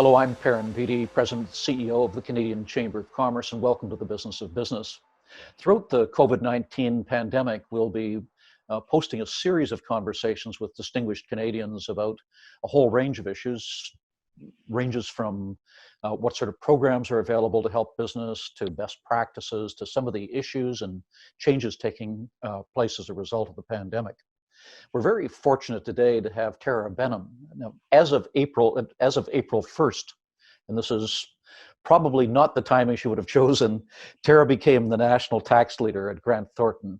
Hello, I'm Perrin Beatty, President and CEO of the Canadian Chamber of Commerce, and welcome to the Business of Business. Throughout the COVID-19 pandemic, we'll be posting a series of conversations with distinguished Canadians about a whole range of issues, ranges from what sort of programs are available to help business, to best practices, to some of the issues and changes taking place as a result of the pandemic. We're very fortunate today to have Tara Benham. Now, as of April 1st, and this is probably not the timing she would have chosen, Tara became the national tax leader at Grant Thornton.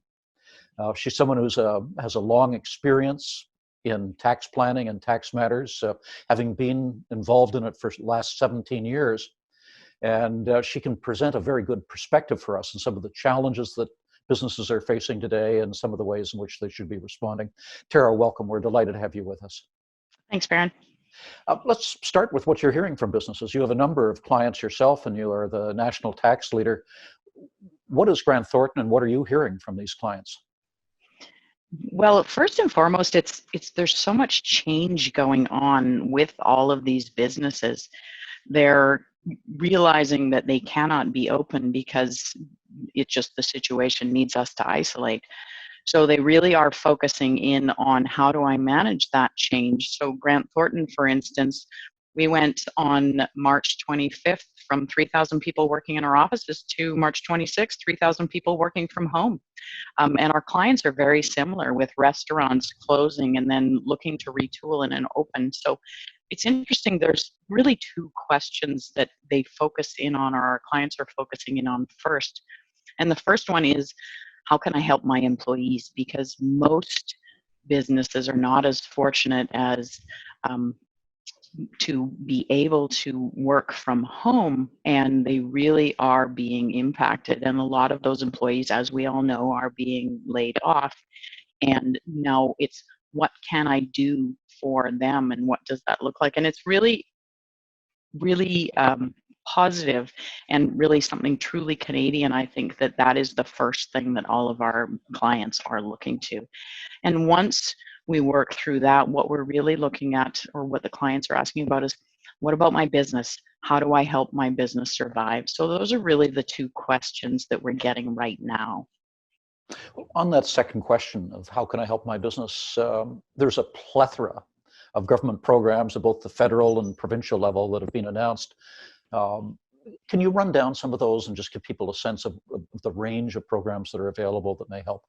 She's someone who has a long experience in tax planning and tax matters, having been involved in it for the last 17 years. And she can present a very good perspective for us on some of the challenges that businesses are facing today and some of the ways in which they should be responding. Tara, welcome. We're delighted to have you with us. Thanks, Perrin. Let's start with what you're hearing from businesses. You have a number of clients yourself, and you are the national tax leader. What is Grant Thornton, and what are you hearing from these clients? Well, first and foremost, there's so much change going on with all of these businesses. They're realizing that they cannot be open because it's just the situation needs us to isolate. So they really are focusing in on how do I manage that change. So Grant Thornton, for instance, we went on March 25th from 3,000 people working in our offices to March 26th, 3,000 people working from home. And our clients are very similar, with restaurants closing and then looking to retool and open. So it's interesting, there's really two questions that they focus in on, or our clients are focusing in on first. And the first one is, how can I help my employees? Because most businesses are not as fortunate as to be able to work from home, and they really are being impacted. And a lot of those employees, as we all know, are being laid off. And now it's, what can I do for them, and what does that look like? And it's really, really positive, and really something truly Canadian. I think that is the first thing that all of our clients are looking to. And once we work through that, what we're really looking at, or what the clients are asking about, is, what about my business? How do I help my business survive? So those are really the two questions that we're getting right now. On that second question of how can I help my business, there's a plethora of government programs at both the federal and provincial level that have been announced. Can you run down some of those and just give people a sense of the range of programs that are available that may help?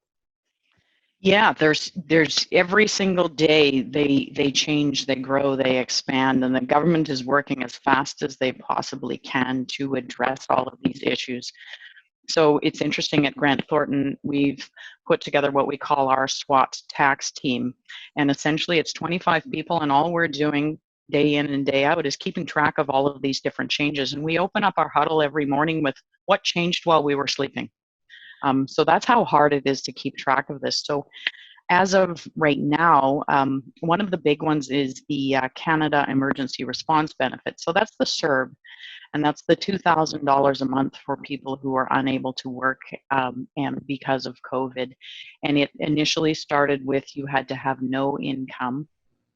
Yeah, there's every single day they change, they grow, they expand, and the government is working as fast as they possibly can to address all of these issues. So it's interesting, at Grant Thornton, we've put together what we call our SWAT tax team. And essentially it's 25 people, and all we're doing day in and day out is keeping track of all of these different changes. And we open up our huddle every morning with what changed while we were sleeping. So that's how hard it is to keep track of this. So as of right now, one of the big ones is the Canada Emergency Response Benefit. So that's the CERB, and that's the $2,000 a month for people who are unable to work and because of COVID. And it initially started with, you had to have no income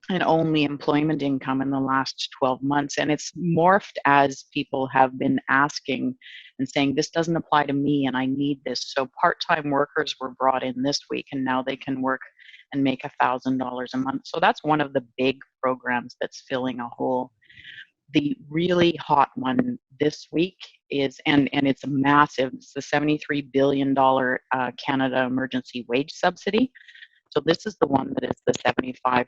and only employment income in the last 12 months. And it's morphed as people have been asking and saying, this doesn't apply to me and I need this. So part-time workers were brought in this week, and now they can work and make $1,000 a month. So that's one of the big programs that's filling a hole. The really hot one this week is, and it's massive, it's the $73 billion Canada Emergency Wage Subsidy. So this is the one that is the 75%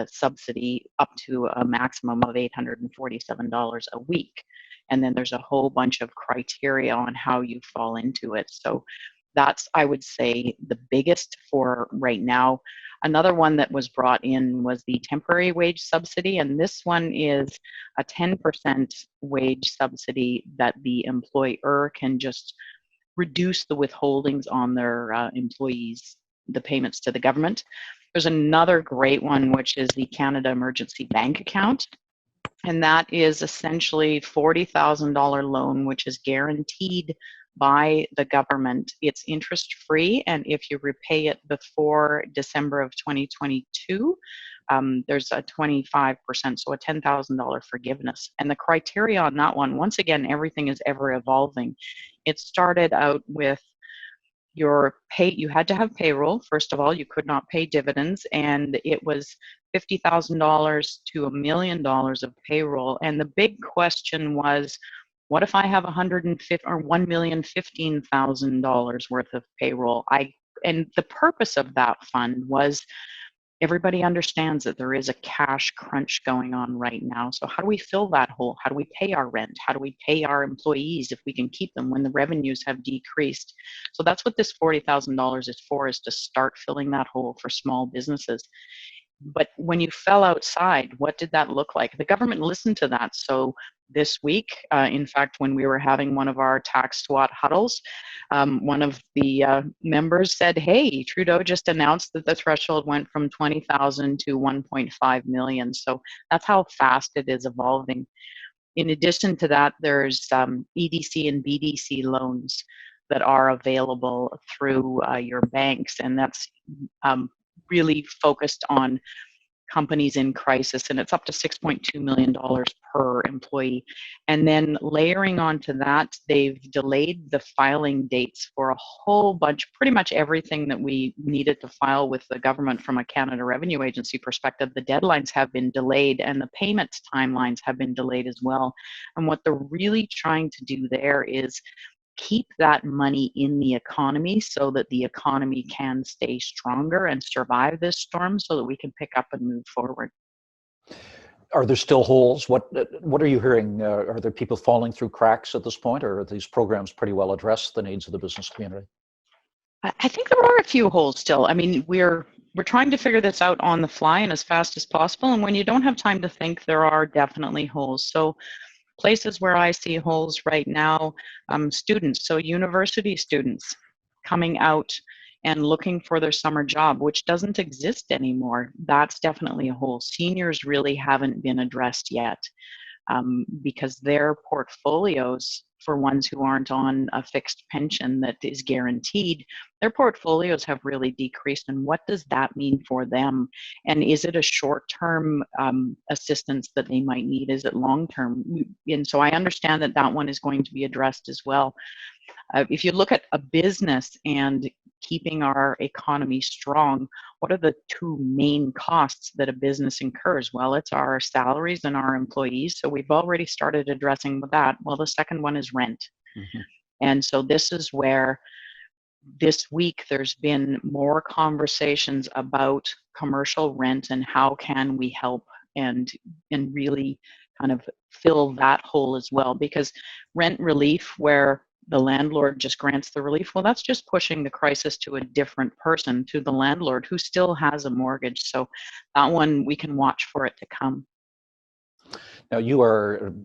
subsidy up to a maximum of $847 a week. And then there's a whole bunch of criteria on how you fall into it. So that's, I would say, the biggest for right now. Another one that was brought in was the temporary wage subsidy, and this one is a 10% wage subsidy that the employer can just reduce the withholdings on their employees, the payments to the government. There's another great one, which is the Canada Emergency Bank Account. And that is essentially $40,000 loan, which is guaranteed by the government. It's interest free, and if you repay it before December of 2022, there's a 25%, so a $10,000 forgiveness. And the criteria on that one, once again, everything is ever evolving. It started out with your pay. You had to have payroll. First of all, you could not pay dividends, and it was $50,000 to $1,000,000 of payroll. And the big question was, what if I have 150 or $1,015,000 worth of payroll? And the purpose of that fund was, everybody understands that there is a cash crunch going on right now. So how do we fill that hole? How do we pay our rent? How do we pay our employees if we can keep them when the revenues have decreased? So that's what this $40,000 is for, is to start filling that hole for small businesses. But when you fell outside, what did that look like? The government listened to that. So this week, in fact, when we were having one of our tax SWAT huddles, one of the members said, hey, Trudeau just announced that the threshold went from 20,000 to 1.5 million. So that's how fast it is evolving. In addition to that, there's EDC and BDC loans that are available through your banks, and that's really focused on companies in crisis, and it's up to $6.2 million per employee. And then layering onto that, they've delayed the filing dates for a whole bunch, pretty much everything that we needed to file with the government from a Canada Revenue Agency perspective. The deadlines have been delayed, and the payments timelines have been delayed as well. And what they're really trying to do there is keep that money in the economy so that the economy can stay stronger and survive this storm, so that we can pick up and move forward. Are there still holes? What are you hearing? Are there people falling through cracks at this point, or are these programs pretty well address the needs of the business community? I think there are a few holes still. I mean, we're trying to figure this out on the fly and as fast as possible. And when you don't have time to think, there are definitely holes. So places where I see holes right now, students, so university students coming out and looking for their summer job, which doesn't exist anymore. That's definitely a hole. Seniors really haven't been addressed yet, because their portfolios, for ones who aren't on a fixed pension that is guaranteed, their portfolios have really decreased. And what does that mean for them? And is it a short-term assistance that they might need? Is it long-term? And so I understand that that one is going to be addressed as well. If you look at a business and keeping our economy strong, what are the two main costs that a business incurs? Well, it's our salaries and our employees. So we've already started addressing that. Well, the second one is rent. Mm-hmm. And so this is where this week there's been more conversations about commercial rent and how can we help and really kind of fill that hole as well. Because rent relief, where the landlord just grants the relief, well, that's just pushing the crisis to a different person, to the landlord who still has a mortgage. So that one, we can watch for it to come. Now, you are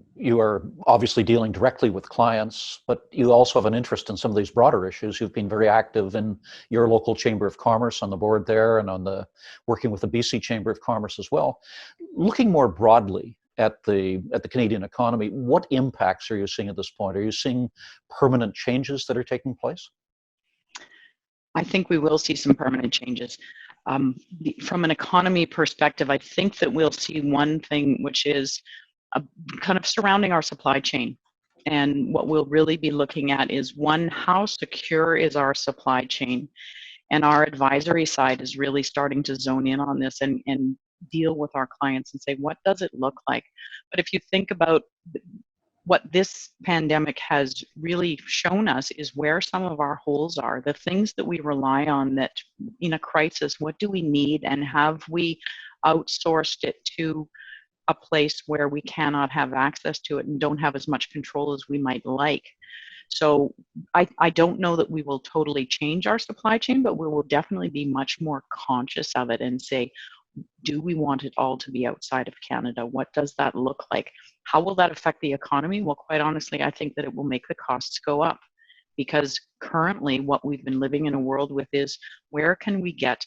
obviously dealing directly with clients, but you also have an interest in some of these broader issues. You've been very active in your local Chamber of Commerce, on the board there, and working with the BC Chamber of Commerce as well. Looking more broadly at the Canadian economy, what impacts are you seeing at this point? Are you seeing permanent changes that are taking place? I think we will see some permanent changes. From an economy perspective, I think that we'll see one thing, which is kind of surrounding our supply chain. And what we'll really be looking at is, one, how secure is our supply chain? And our advisory side is really starting to zone in on this and deal with our clients and say, what does it look like? But if you think about what this pandemic has really shown us, is where some of our holes are, the things that we rely on, that in a crisis, what do we need, and have we outsourced it to a place where we cannot have access to it and don't have as much control as we might like? So I don't know that we will totally change our supply chain, but we will definitely be much more conscious of it and say, do we want it all to be outside of Canada? What does that look like? How will that affect the economy? Well, quite honestly, I think that it will make the costs go up, because currently what we've been living in a world with is, where can we get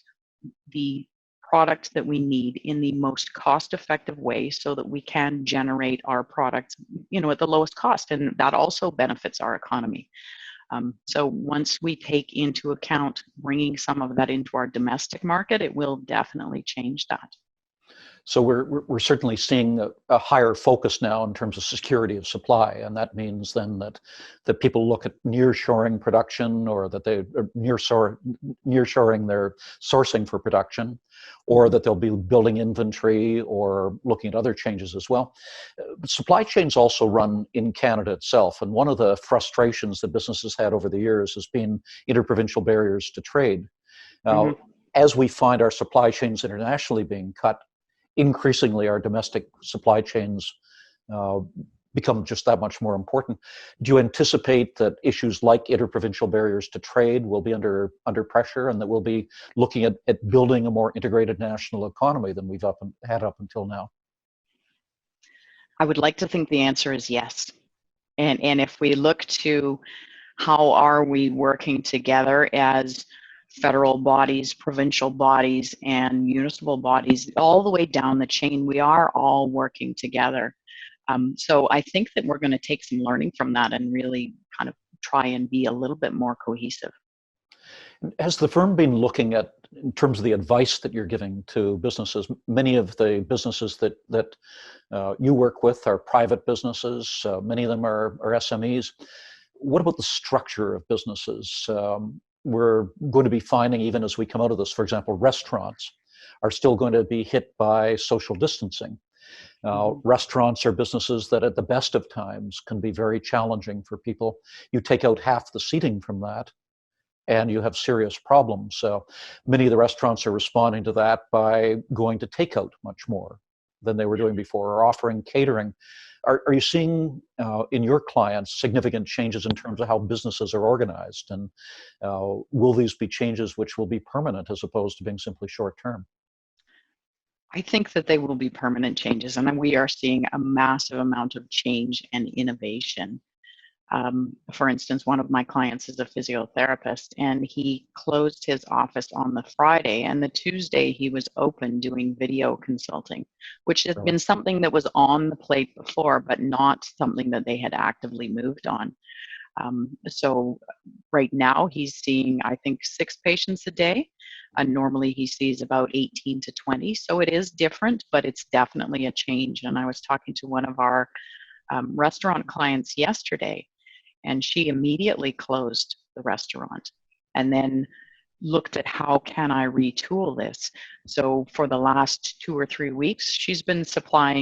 the product that we need in the most cost-effective way so that we can generate our products, at the lowest cost, and that also benefits our economy. So once we take into account bringing some of that into our domestic market, it will definitely change that. So we're certainly seeing a higher focus now in terms of security of supply, and that means then that people look at nearshoring production, or that they are nearshoring their sourcing for production, or that they'll be building inventory or looking at other changes as well. But supply chains also run in Canada itself, and one of the frustrations that businesses had over the years has been interprovincial barriers to trade. Now, as we find our supply chains internationally being cut, increasingly our domestic supply chains become just that much more important. Do you anticipate that issues like interprovincial barriers to trade will be under pressure, and that we'll be looking at building a more integrated national economy than we've had up until now? I would like to think the answer is yes. And if we look to how are we working together as federal bodies, provincial bodies, and municipal bodies, all the way down the chain, we are all working together. So I think that we're going to take some learning from that and really kind of try and be a little bit more cohesive. Has the firm been looking at, in terms of the advice that you're giving to businesses, many of the businesses that you work with are private businesses, many of them are SMEs. What about the structure of businesses? We're going to be finding, even as we come out of this, for example, restaurants are still going to be hit by social distancing. Restaurants are businesses that at the best of times can be very challenging for people. You take out half the seating from that, and you have serious problems. So many of the restaurants are responding to that by going to takeout much more than they were doing before, or offering catering. Are you seeing in your clients significant changes in terms of how businesses are organized? And will these be changes which will be permanent as opposed to being simply short term? I think that they will be permanent changes, and we are seeing a massive amount of change and innovation. For instance, one of my clients is a physiotherapist, and he closed his office on the Friday, and the Tuesday he was open doing video consulting, which has been something that was on the plate before, but not something that they had actively moved on. So right now he's seeing, I think, 6 patients a day. Normally he sees about 18 to 20. So it is different, but it's definitely a change. And I was talking to one of our restaurant clients yesterday, and she immediately closed the restaurant and then looked at how can I retool this. So for the last 2 or 3 weeks, she's been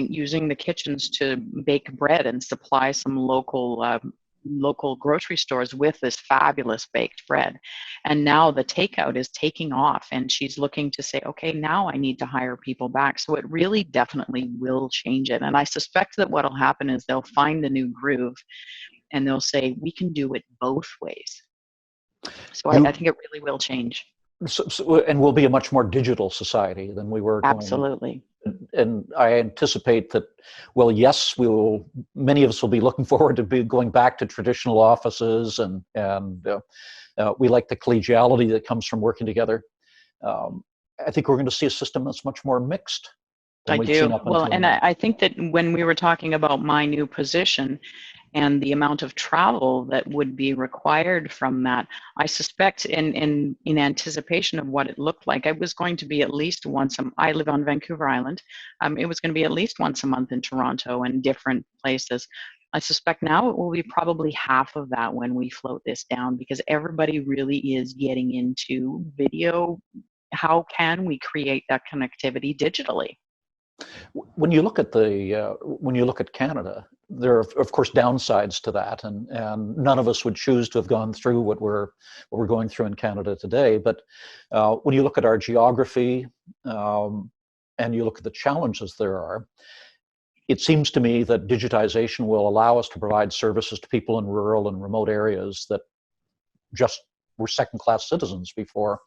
using the kitchens to bake bread and supply some local grocery stores with this fabulous baked bread. And now the takeout is taking off, and she's looking to say, okay, now I need to hire people back. So it really definitely will change it. And I suspect that what'll happen is they'll find the new groove, and they'll say, we can do it both ways. So I think it really will change. And we'll be a much more digital society than we were. Absolutely. And I anticipate that, well, yes, many of us will be looking forward to going back to traditional offices, and we like the collegiality that comes from working together. I think we're going to see a system that's much more mixed. I do. Well, and I think that when we were talking about my new position and the amount of travel that would be required from that, I suspect in anticipation of what it looked like, I was going to be at least I live on Vancouver Island. It was going to be at least once a month in Toronto and different places. I suspect now it will be probably half of that when we float this down, because everybody really is getting into video. How can we create that connectivity digitally? When you look at Canada, there are of course downsides to that, and none of us would choose to have gone through what we're going through in Canada today. But when you look at our geography and you look at the challenges there are, it seems to me that digitization will allow us to provide services to people in rural and remote areas that just were second-class citizens before.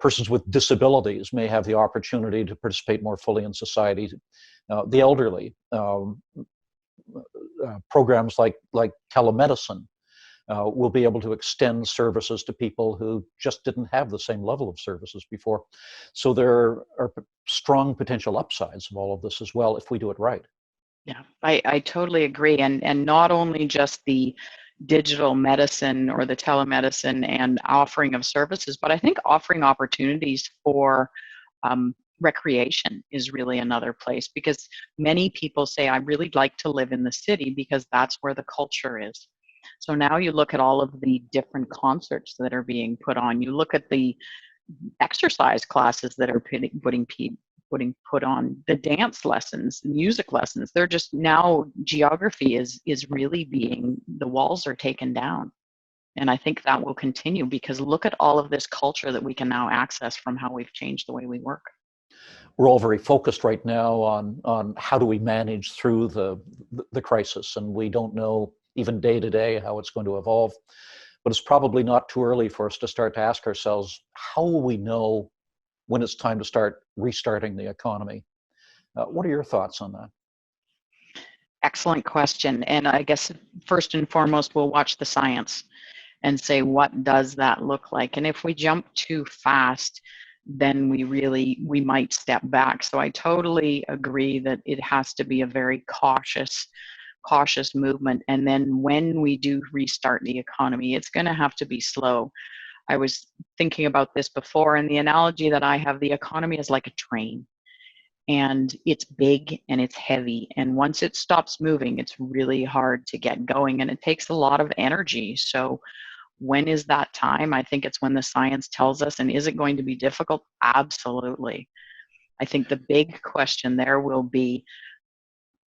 Persons with disabilities may have the opportunity to participate more fully in society. The elderly, programs like telemedicine will be able to extend services to people who just didn't have the same level of services before. So there are strong potential upsides of all of this as well if we do it right. Yeah, I totally agree. And not only just the digital medicine or the telemedicine and offering of services, but I think offering opportunities for recreation is really another place, because many people say, I really like to live in the city because that's where the culture is. So now you look at all of the different concerts that are being put on. You look at the exercise classes that are putting put on, the dance lessons, music lessons. They're just, now geography is really being, the walls are taken down. And I think that will continue, because look at all of this culture that we can now access from how we've changed the way we work. We're all very focused right now on how do we manage through the crisis, and we don't know even day to day how it's going to evolve. But it's probably not too early for us to start to ask ourselves, how will we know when it's time to start restarting the economy? What are your thoughts on that? Excellent question. And I guess first and foremost, we'll watch the science and say, what does that look like? And if we jump too fast, then we might step back. So I totally agree that it has to be a very cautious movement. And then when we do restart the economy, it's going to have to be slow. I was thinking about this before, and the analogy that I have, the economy is like a train, and it's big and it's heavy. And once it stops moving, it's really hard to get going, and it takes a lot of energy. So when is that time? I think it's when the science tells us. And is it going to be difficult? Absolutely. I think the big question there will be,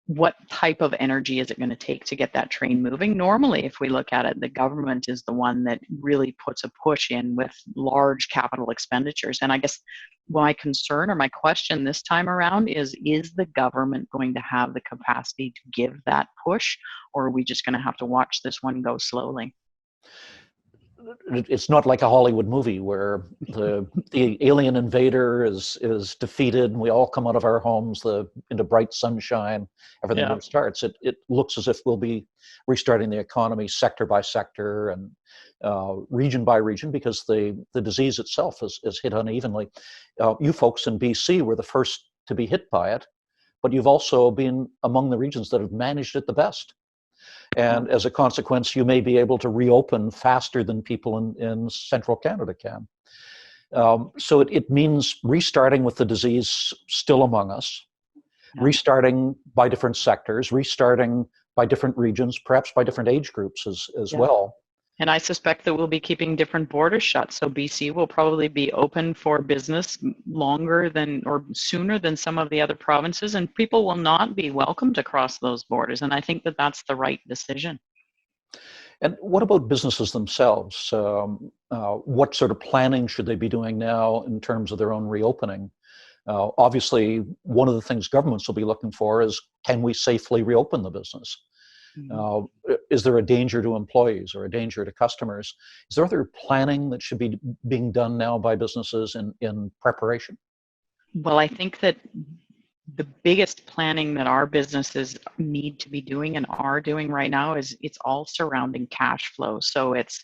what type of energy is it going to take to get that train moving? Normally, if we look at it, the government is the one that really puts a push in with large capital expenditures. And I guess my concern or my question this time around is the government going to have the capacity to give that push, or are we just going to have to watch this one go slowly? It's not like a Hollywood movie where the alien invader is defeated and we all come out of our homes into bright sunshine, everything restarts. It looks as if we'll be restarting the economy sector by sector and region by region, because the disease itself is hit unevenly. You folks in BC were the first to be hit by it, but you've also been among the regions that have managed it the best. And as a consequence, you may be able to reopen faster than people in central Canada can. So it means restarting with the disease still among us, restarting by different sectors, restarting by different regions, perhaps by different age groups as well. And I suspect that we'll be keeping different borders shut. So BC will probably be open for business longer than, or sooner than, some of the other provinces, and people will not be welcomed across those borders. And I think that that's the right decision. And what about businesses themselves? What sort of planning should they be doing now in terms of their own reopening? Obviously, one of the things governments will be looking for is, can we safely reopen the business? Is there a danger to employees or a danger to customers? Is there other planning that should be being done now by businesses in preparation? Well, I think that the biggest planning that our businesses need to be doing and are doing right now is, it's all surrounding cash flow. So it's,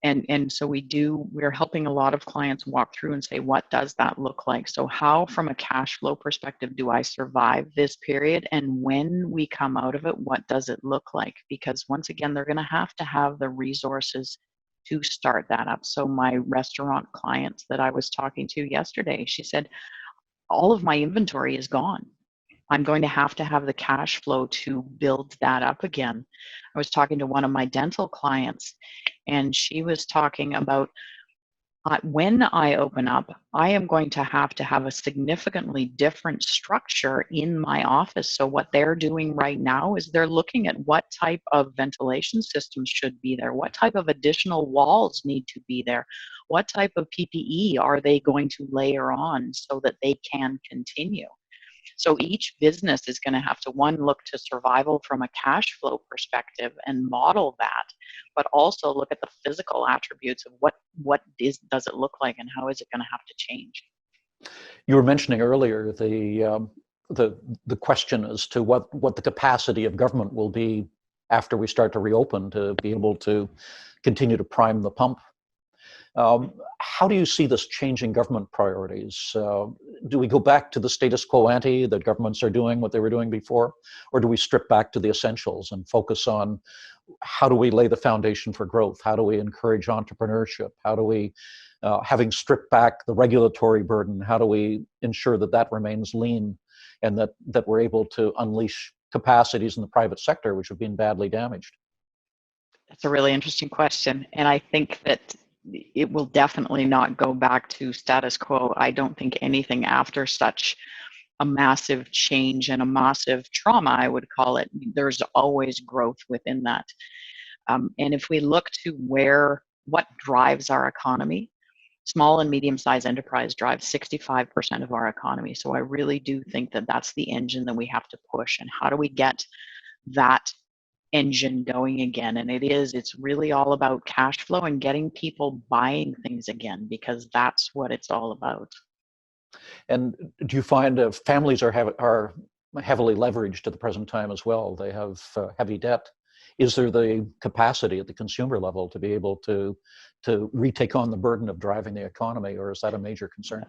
and so we're helping a lot of clients walk through and say, what does that look like? So how, from a cash flow perspective, do I survive this period? And when we come out of it, what does it look like? Because once again, they're going to have the resources to start that up. So my restaurant clients that I was talking to yesterday, she said, all of my inventory is gone. I'm going to have the cash flow to build that up again. I was talking to one of my dental clients, and she was talking about, when I open up, I am going to have a significantly different structure in my office. So what they're doing right now is they're looking at what type of ventilation systems should be there, what type of additional walls need to be there, what type of PPE are they going to layer on so that they can continue. So each business is going to have to, one, look to survival from a cash flow perspective and model that, but also look at the physical attributes of what does it look like and how is it going to have to change. You were mentioning earlier the question as to what the capacity of government will be after we start to reopen, to be able to continue to prime the pump. How do you see this changing government priorities? Do we go back to the status quo ante, that governments are doing what they were doing before? Or do we strip back to the essentials and focus on, how do we lay the foundation for growth? How do we encourage entrepreneurship? How do we having stripped back the regulatory burden, how do we ensure that that remains lean and that we're able to unleash capacities in the private sector which have been badly damaged? That's a really interesting question. And I think that it will definitely not go back to status quo. I don't think anything after such a massive change and a massive trauma, I would call it, there's always growth within that. And if we look to what drives our economy, small and medium-sized enterprise drives 65% of our economy. So I really do think that that's the engine that we have to push. And how do we get that engine going again? And it's really all about cash flow and getting people buying things again, because that's what it's all about. And do you find families are heavily leveraged at the present time as well? They have heavy debt. Is there the capacity at the consumer level to be able to retake on the burden of driving the economy, or is that a major concern?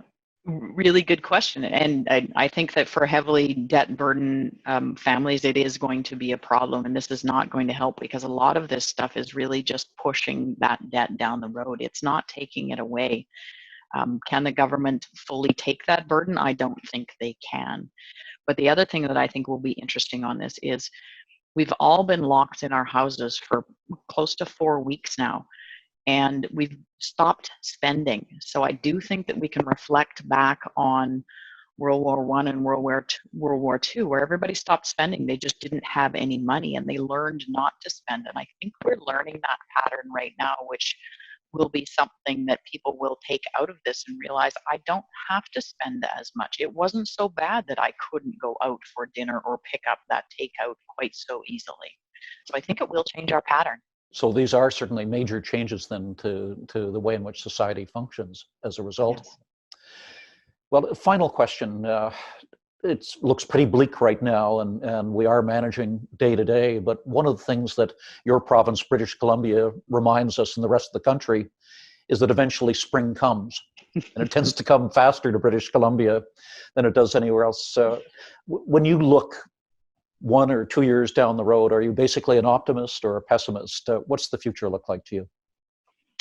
Really good question. And I think that for heavily debt burden families, it is going to be a problem. And this is not going to help, because a lot of this stuff is really just pushing that debt down the road. It's not taking it away. Can the government fully take that burden? I don't think they can. But the other thing that I think will be interesting on this is we've all been locked in our houses for close to 4 weeks now, and we've stopped spending. So I do think that we can reflect back on World War I and World War II, where everybody stopped spending. They just didn't have any money, and they learned not to spend. And I think we're learning that pattern right now, which will be something that people will take out of this and realize, I don't have to spend as much. It wasn't so bad that I couldn't go out for dinner or pick up that takeout quite so easily. So I think it will change our pattern. So these are certainly major changes then to the way in which society functions as a result. Yes. Well, final question. It looks pretty bleak right now, and we are managing day to day, but one of the things that your province, British Columbia, reminds us and the rest of the country is that eventually spring comes, and it tends to come faster to British Columbia than it does anywhere else. When you look 1 or 2 years down the road, are you basically an optimist or a pessimist? What's the future look like to you?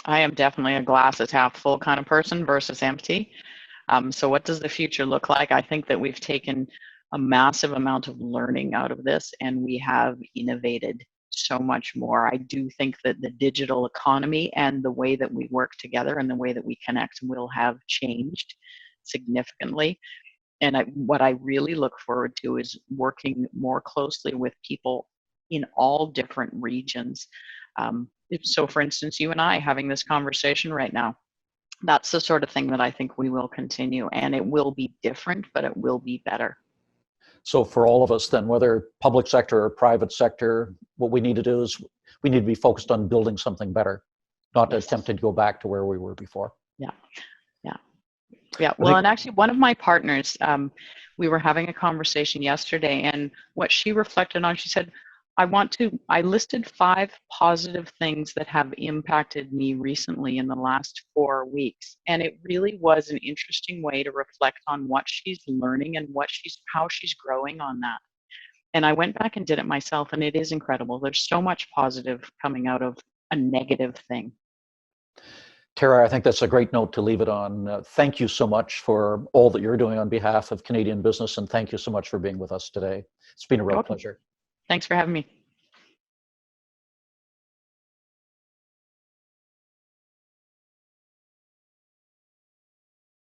I am definitely a glass is half full kind of person versus empty. So what does the future look like? I think that we've taken a massive amount of learning out of this, and we have innovated so much more. I do think that the digital economy and the way that we work together and the way that we connect will have changed significantly. And what I really look forward to is working more closely with people in all different regions. So for instance, you and I having this conversation right now, that's the sort of thing that I think we will continue, and it will be different, but it will be better. So for all of us then, whether public sector or private sector, what we need to do is we need to be focused on building something better, not Yes. attempting to go back to where we were before. Yeah. Well, and actually one of my partners, we were having a conversation yesterday, and what she reflected on, she said, I listed 5 positive things that have impacted me recently in the last 4 weeks. And it really was an interesting way to reflect on what she's learning and how she's growing on that. And I went back and did it myself, and it is incredible. There's so much positive coming out of a negative thing. Tara, I think that's a great note to leave it on. Thank you so much for all that you're doing on behalf of Canadian business, and thank you so much for being with us today. It's been a real pleasure. Thanks for having me.